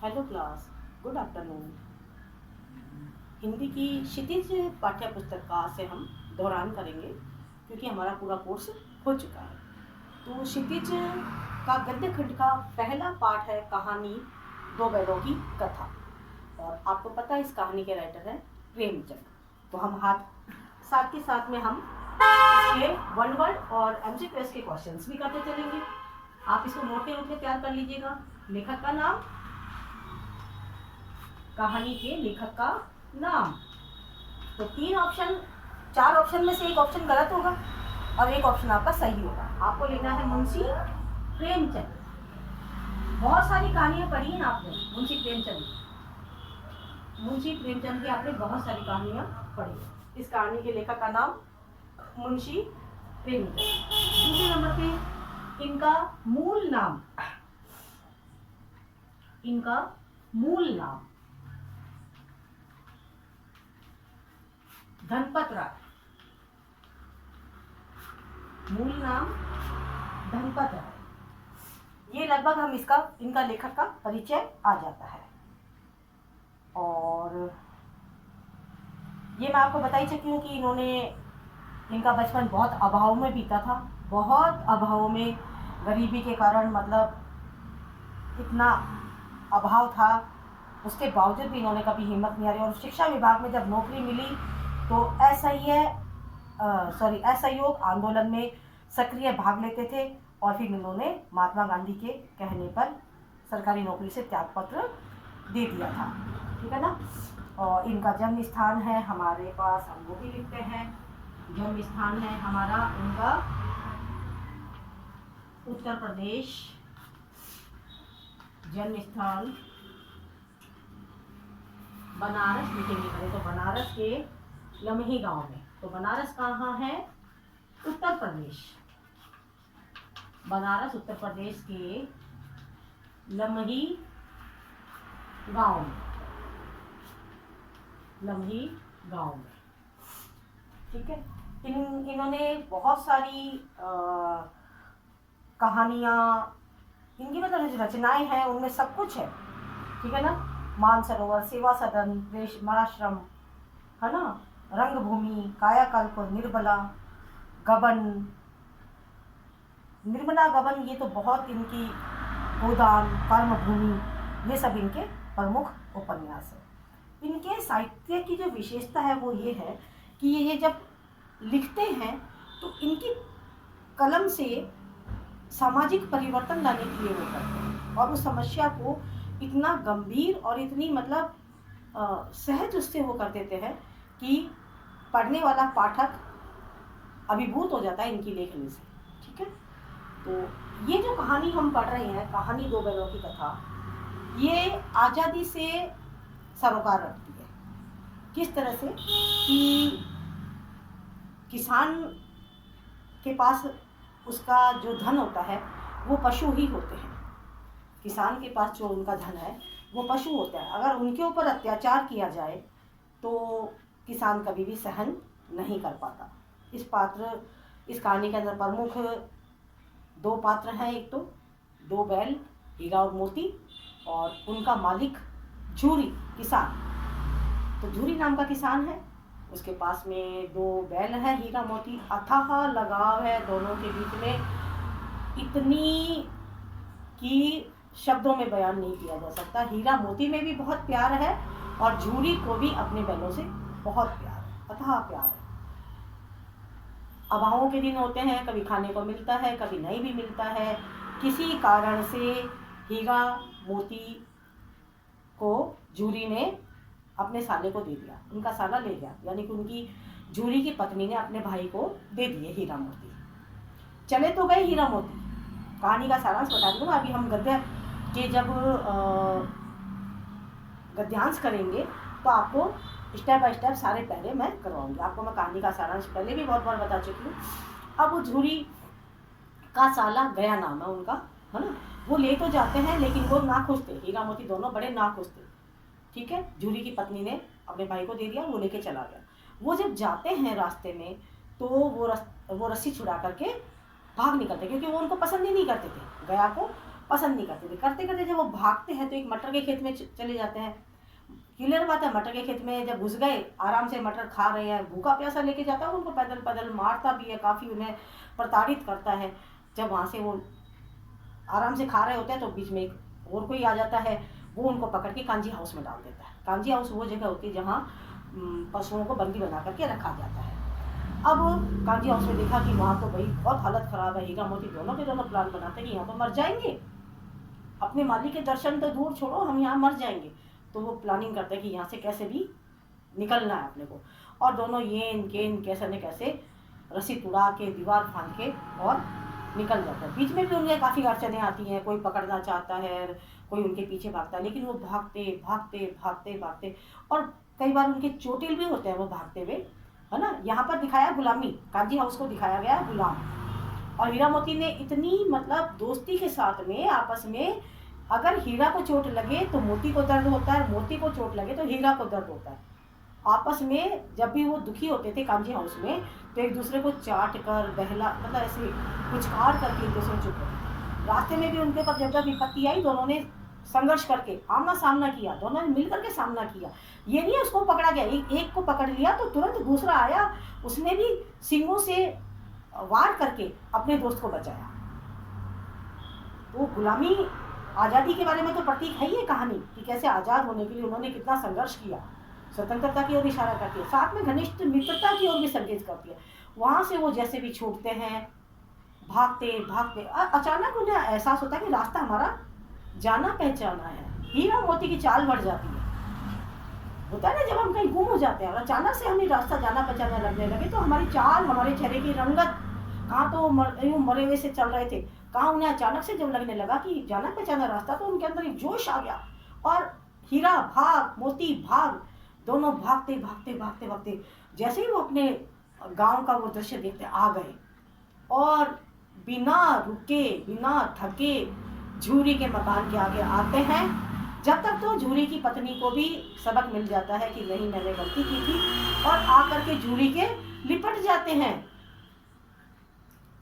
Hello class, good afternoon. Hindi की क्षितिज पाठ्य पुस्तक का से हम दोहरान करेंगे क्योंकि हमारा पूरा कोर्स हो चुका है। तो क्षितिज का गद्य खंड का पहला पाठ है कहानी दो बैलों की कथा। और आपको पता है इस कहानी के राइटर हैं प्रेमचंद। तो हम साथ के साथ में हम इसके वन वर्ड और एमसीक्यूएस के क्वेश्चंस भी करते चलेंगे। आप इसको नोट के रूप में तैयार कर लीजिएगा। लेखक का नाम, कहानी के लेखक का नाम। तो चार ऑप्शन में से एक ऑप्शन गलत होगा और एक ऑप्शन आपका सही होगा। आपको लेना है मुंशी प्रेमचंद। बहुत सारी कहानियां पढ़ी हैं आपने मुंशी प्रेमचंद की आपने बहुत सारी कहानियां पढ़ी। इस कहानी के लेखक का नाम मुंशी प्रेमचंद। दूसरे नंबर पे इनका मूल नाम धनपत राय। मूल नाम धनपत राय। ये लगभग हम इनका लेखक का परिचय आ जाता है। और ये मैं आपको बता ही चुकी हूँ कि इनका बचपन बहुत अभाव में बीता था। बहुत अभाव में, गरीबी के कारण, मतलब इतना अभाव था, उसके बावजूद भी इन्होंने कभी हिम्मत नहीं हारी। और शिक्षा विभाग में जब नौकरी मिली तो असहयोग आंदोलन में सक्रिय भाग लेते थे। और फिर इन्होंने महात्मा गांधी के कहने पर सरकारी नौकरी से त्यागपत्र दे दिया था। ठीक है ना। और इनका जन्म स्थान है हमारे पास, हम वो भी लिखते हैं। जन्म स्थान है हमारा इनका उत्तर प्रदेश। जन्म स्थान बनारस लिखेंगे पहले, तो बनारस के लमही गांव में। तो बनारस कहाँ है? उत्तर प्रदेश। बनारस उत्तर प्रदेश के लमही गांव में। ठीक है। इन्होंने बहुत सारी कहानियाँ, इनकी मतलब रचनाएं हैं, उनमें सब कुछ है। ठीक है ना। मानसरोवर, सेवा सदन, प्रेमाश्रम, है ना, रंगभूमि, कायाकल्प, निर्मला गबन, ये तो बहुत इनकी, गोदान, कर्मभूमि, ये सब इनके प्रमुख उपन्यास है। इनके साहित्य की जो विशेषता है वो ये है कि ये जब लिखते हैं तो इनकी कलम से सामाजिक परिवर्तन लाने के लिए वो करते हैं। और उस समस्या को इतना गंभीर और इतनी मतलब सहज उससे वो कर देते हैं कि पढ़ने वाला पाठक अभिभूत हो जाता है इनकी लेखनी से। ठीक है। तो ये जो कहानी हम पढ़ रहे हैं, कहानी दो बैलों की कथा, ये आज़ादी से सरोकार रखती है। किस तरह से कि किसान के पास उसका जो धन होता है वो पशु ही होते हैं। किसान के पास जो उनका धन है वो पशु होता है। अगर उनके ऊपर अत्याचार किया जाए तो किसान कभी भी सहन नहीं कर पाता। इस कहानी के अंदर प्रमुख दो पात्र हैं। एक तो दो बैल, हीरा और मोती, और उनका मालिक झूरी किसान। तो झूरी नाम का किसान है, उसके पास में दो बैल है हीरा मोती। अथाह लगाव है दोनों के बीच में, इतनी कि शब्दों में बयान नहीं किया जा सकता। हीरा मोती में भी बहुत प्यार है और झूरी को भी अपने बैलों से बहुत प्यार है, अथाह प्यार है। अभावों के दिन होते हैं, कभी खाने को मिलता है, कभी नहीं भी मिलता है। किसी कारण से हीरा मोती को झूरी ने अपने साले को दे दिया, उनका साला ले गया, यानी कि उनकी झूरी की पत्नी ने अपने भाई को दे दिए हीरा मोती। चले तो गए हीरा मोती। कहानी का सारांश बता दूंगा। अभी हम गद्य के जब गद्यांश करेंगे तो आपको स्टेप बाय स्टेप सारे पहले मैं करवाऊंगी। आपको मैं कहानी का सारांश पहले भी बहुत बार बता चुकी हूँ। अब वो झूरी का साला, गया नाम है उनका, है ना, वो ले तो जाते हैं लेकिन वो ना खुश थे। हीरा मोती दोनों बड़े ना खुश थे। ठीक है। झूरी की पत्नी ने अपने भाई को दे दिया, वो लेके चला गया। वो जब जाते हैं रास्ते में तो वो रस्सी छुड़ा करके भाग निकलते, क्योंकि वो उनको पसंद ही नहीं करते थे गया को। पसंद नहीं करते थे। करते करते जब वो भागते हैं तो एक मटर के खेत में चले जाते हैं। क्लियर बात है, मटर के खेत में जब घुस गए, आराम से मटर खा रहे हैं, भूखा प्यासा लेके जाता है उनको, पैदल पैदल मारता भी है, काफ़ी उन्हें प्रताड़ित करता है। जब वहाँ से वो आराम से खा रहे होते हैं तो बीच में एक और कोई आ जाता है, वो उनको पकड़ के कांजी हाउस में डाल देता है। कांजी हाउस वो जगह होती है जहाँ पशुओं को बंदी बना करके रखा जाता है। अब कांजी हाउस में देखा कि वहाँ तो भाई बहुत हालत ख़राब है, हीरा मोती दोनों के दोनों प्लान बनाते हैं कि यहाँ तो मर जाएंगे, अपने मालिक के दर्शन तो दूर छोड़ो, हम यहाँ मर जाएंगे। तो वो प्लानिंग करते हैं कि यहाँ से कैसे भी निकलना है अपने को, और दोनों येन केन कैसे न कैसे रस्सी तुड़ा के दीवार फांद के और निकल जाता है। बीच में भी उन्हें काफ़ी अड़चने आती हैं, कोई पकड़ना चाहता है, कोई उनके पीछे भागता है, लेकिन वो भागते भागते भागते भागते, और कई बार उनके चोटिल भी होते हैं वो भागते हुए, है ना। यहाँ पर दिखाया गुलामी, कांजी हाउस को दिखाया गया है गुलाम, और हीरा मोती ने इतनी मतलब दोस्ती के साथ में आपस में, अगर हीरा को चोट लगे तो मोती को दर्द होता है, मोती को चोट लगे तो हीरा को दर्द होता है। आपस में जब भी वो दुखी होते थे कांजी हाउस में, तो एक दूसरे को चाट कर बहला, मतलब ऐसे कुछ काट करके एक दूसरे चुप होते थे। रास्ते में भी उनके ऊपर जब जब विपत्ति आई, दोनों ने संघर्ष करके आमना सामना किया, दोनों ने मिलकर के सामना किया। ये नहीं उसको पकड़ा गया, एक को पकड़ लिया तो तुरंत दूसरा आया, उसने भी सींगों से वार करके अपने दोस्त को बचाया। तो गुलामी आज़ादी के बारे में तो प्रतीक है ये कहानी कि कैसे आज़ाद होने के लिए उन्होंने कितना संघर्ष किया, स्वतंत्रता की ओर इशारा करती है, साथ में घनिष्ठ मित्रता की ओर भी संकेत करती है। वहाँ से वो जैसे भी छूटते हैं, भागते भागते अचानक उन्हें एहसास होता है कि रास्ता हमारा जाना पहचाना है। हीरा मोती की चाल बढ़ जाती है। होता है ना जब हम कहीं गुम हो जाते हैं और अचानक से हमें रास्ता जाना पहचाना लगने लगे, तो हमारी चाल, हमारे चेहरे की रंगत, कहाँ तो मरे हुए से चल रहे थे, कहाँ उन्हें अचानक से जब लगने लगा कि जाना पहचाना रास्ता, तो उनके अंदर एक जोश आ गया, और हीरा भाग, मोती भाग, दोनों भागते भागते भागते भागते जैसे ही वो अपने गांव का वो दृश्य देखते आ गए, और बिना रुके बिना थके झूरी के मकान के आगे आते हैं। जब तक तो झूरी की पत्नी को भी सबक मिल जाता है कि नहीं मैंने गलती की थी, और आकर के झूरी के लिपट जाते हैं।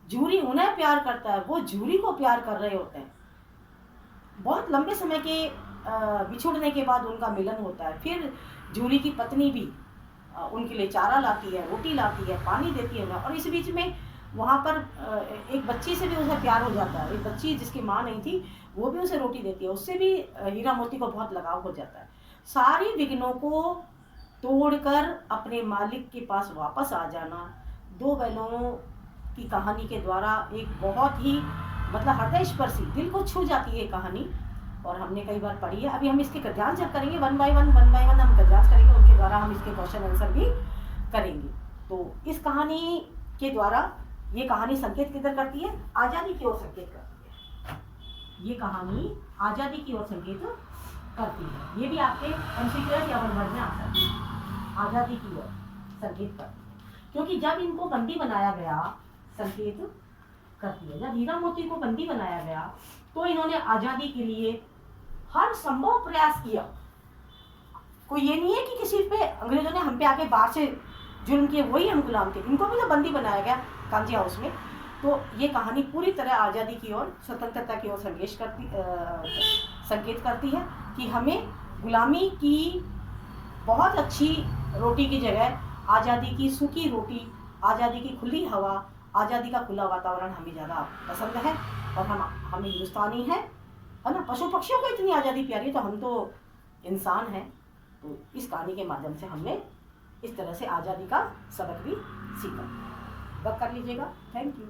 झूरी उन्हें प्यार करता है, वो झूरी को प्यार कर रहे होते हैं। बहुत लंबे समय के बिछुड़ने के बाद उनका मिलन होता है। फिर झूरी की पत्नी भी उनके लिए चारा लाती है, रोटी लाती है, पानी देती है उन्हें, और इस बीच में वहाँ पर एक बच्ची से भी उसे प्यार हो जाता है। एक बच्ची जिसकी माँ नहीं थी, वो भी उसे रोटी देती है, उससे भी हीरा मोती को बहुत लगाव हो जाता है। सारी विघ्नों को तोड़कर अपने मालिक के पास वापस आ जाना, दो बैलों की कहानी के द्वारा एक बहुत ही मतलब हृदय स्पर्शी, दिल को छू जाती है कहानी, और हमने कई बार पढ़ी है। अभी हम इसके गद्यांश जब करेंगे वन बाय वन हम गद्यांश करेंगे, उनके द्वारा हम इसके क्वेश्चन आंसर भी करेंगे। तो इस कहानी के द्वारा ये कहानी संकेत किधर करती है? आज़ादी की ओर संकेत करती है। ये कहानी आज़ादी की ओर संकेत करती है। ये भी आपके एमसीक्यू या वन वर्ड में आ सकता है। आज़ादी की ओर संकेत करती है, क्योंकि जब इनको बंदी बनाया गया, संकेत करती है, जब हीरा मोती को बंदी बनाया गया तो इन्होंने आज़ादी के लिए हर संभव प्रयास किया। कोई ये नहीं है कि किसी पे अंग्रेजों ने हम पे आके बाहर से जुल्म किए, वही हम गुलाम थे, इनको भी तो बंदी बनाया गया कांजी हाउस में। तो ये कहानी पूरी तरह आज़ादी की ओर, स्वतंत्रता की ओर संकेत करती है कि हमें गुलामी की बहुत अच्छी रोटी की जगह आज़ादी की सूखी रोटी, आज़ादी की खुली हवा, आज़ादी का खुला वातावरण हमें ज़्यादा पसंद है। और हम हिंदुस्तानी है ना। पशु पक्षियों को इतनी आज़ादी प्यारी है, तो हम तो इंसान हैं। तो इस कहानी के माध्यम से हमने इस तरह से आज़ादी का सबक भी सीखा। कर लीजिएगा। Thank you.